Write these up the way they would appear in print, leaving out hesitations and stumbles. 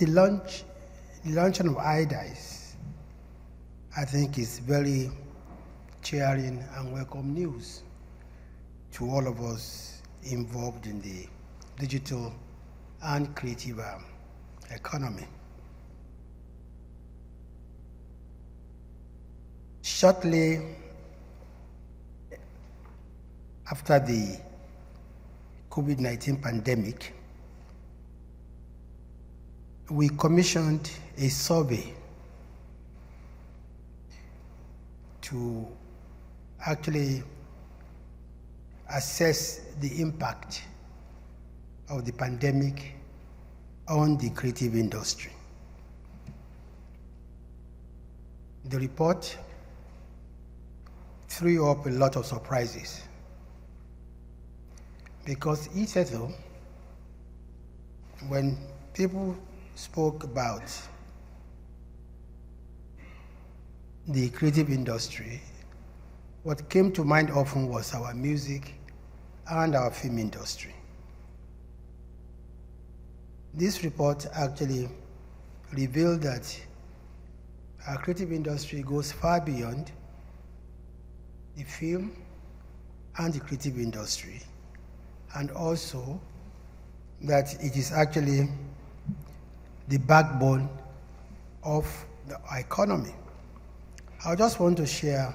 the launching of iDICE, I think, is very cheering and welcome news to all of us involved in the digital and creative economy. Shortly after the COVID-19 pandemic, we commissioned a survey to actually assess the impact of the pandemic on the creative industry. The report threw up a lot of surprises because hitherto, when people spoke about the creative industry, what came to mind often was our music and our film industry. This report actually revealed that our creative industry goes far beyond the film and the creative industry, and also that it is actually the backbone of the economy. I just want to share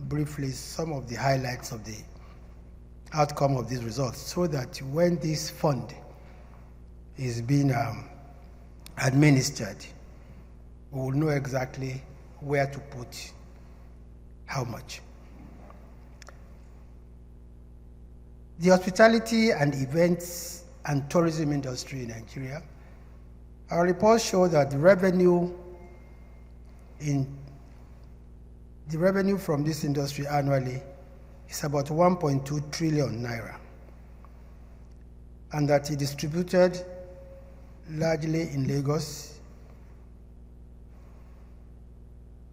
briefly some of the highlights of the outcome of these results so that when this fund is being administered, we will know exactly where to put how much. The hospitality and events and tourism industry in Nigeria, our reports show that the revenue from this industry annually is about 1.2 trillion naira, and that it is distributed largely in Lagos,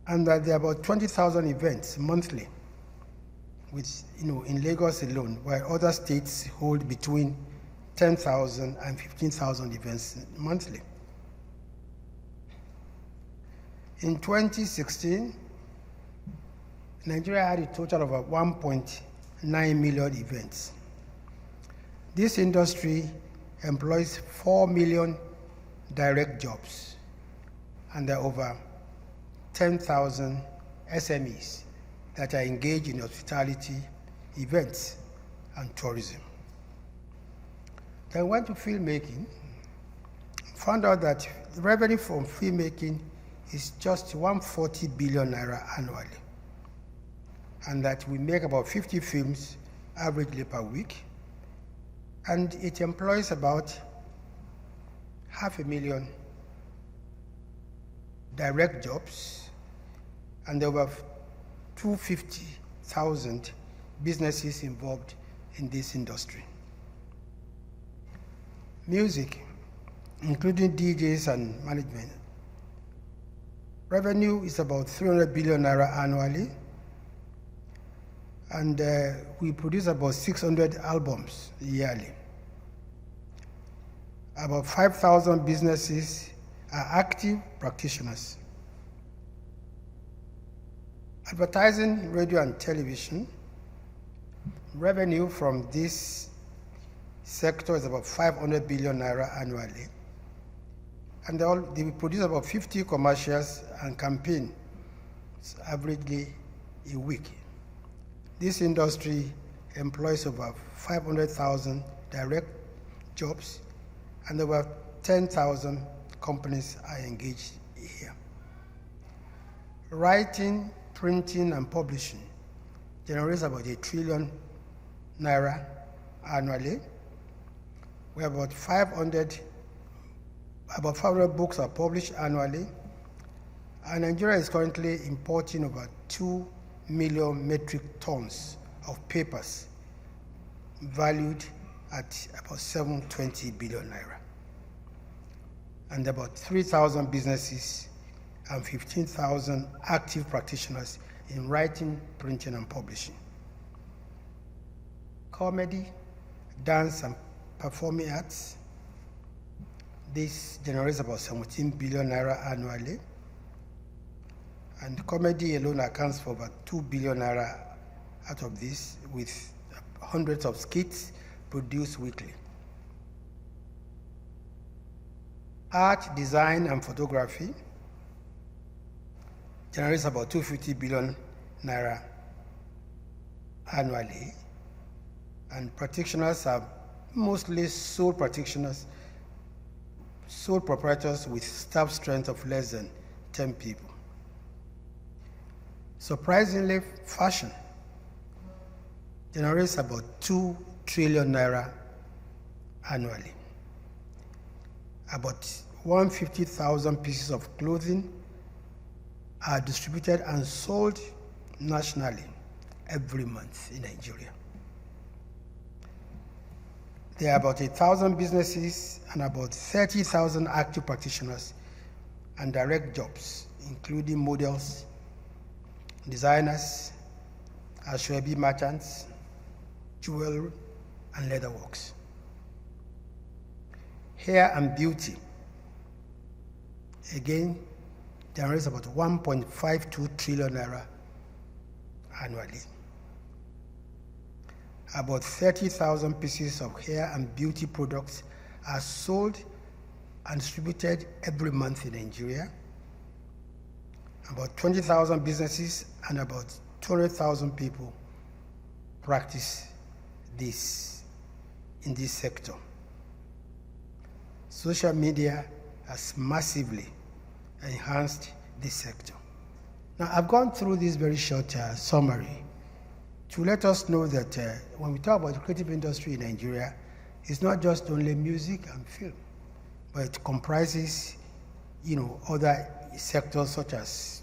and that there are about 20,000 events monthly, which, in Lagos alone, while other states hold between 10,000 and 15,000 events monthly. In 2016, Nigeria had a total of 1.9 million events. This industry employs 4 million direct jobs, and there are over 10,000 SMEs that are engaged in hospitality, events, and tourism. Then I went to filmmaking, found out that the revenue from filmmaking is just 140 billion naira annually, and that we make about 50 films averagely per week, and it employs about 500,000 direct jobs, and there were 250,000 businesses involved in this industry. Music, including DJs and management, revenue is about 300 billion naira annually, and we produce about 600 albums yearly. About 5,000 businesses are active practitioners. Advertising, radio, and television, revenue from this sector is about 500 billion naira annually, and they produce about 50 commercials and campaigns averagely a week. This industry employs over 500,000 direct jobs, and over 10,000 companies are engaged here. Writing, printing, and publishing generates about 1 trillion naira annually. We have about 500 books are published annually, and Nigeria is currently importing over 2 million metric tons of papers valued at about 720 billion naira. And about 3,000 businesses and 15,000 active practitioners in writing, printing, and publishing. Comedy, dance, and performing arts This generates about 17 billion naira annually. And comedy alone accounts for about 2 billion naira out of this, with hundreds of skits produced weekly. Art, design, and photography generates about 250 billion naira annually. And practitioners are mostly sole practitioners, sole proprietors with staff strength of less than 10 people. Surprisingly, fashion generates about 2 trillion naira annually. About 150,000 pieces of clothing are distributed and sold nationally every month in Nigeria. There are about 1,000 businesses and about 30,000 active practitioners and direct jobs, including models, designers, ashwabi merchants, jewelry, and leatherworks. Hair and beauty, again, generates about 1.52 trillion naira annually. About 30,000 pieces of hair and beauty products are sold and distributed every month in Nigeria. About 20,000 businesses and about 200,000 people practice this in this sector. Social media has massively enhanced this sector. Now, I've gone through this very short summary to let us know that when we talk about the creative industry in Nigeria, it's not just only music and film, but it comprises, other sectors such as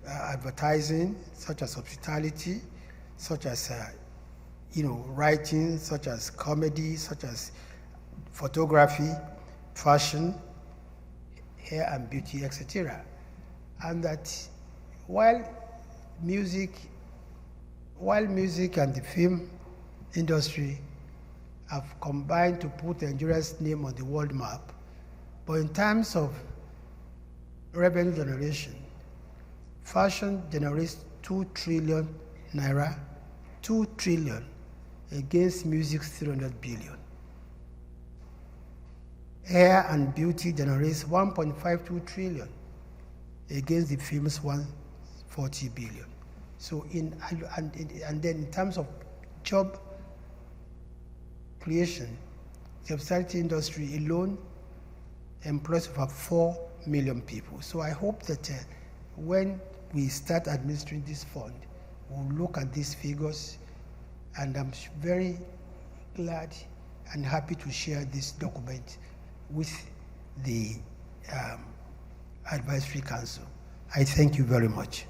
advertising, such as hospitality, such as writing, such as comedy, such as photography, fashion, hair and beauty, etc. And that while music and the film industry have combined to put Nigeria's name on the world map, but in terms of revenue generation, fashion generates 2 trillion naira, 2 trillion against music's 300 billion. Hair and beauty generates 1.52 trillion against the film's 140 billion. So and then in terms of job creation, the hospitality industry alone employs over 4 million people. So I hope that when we start administering this fund, we'll look at these figures, and I'm very glad and happy to share this document with the Advisory Council. I thank you very much.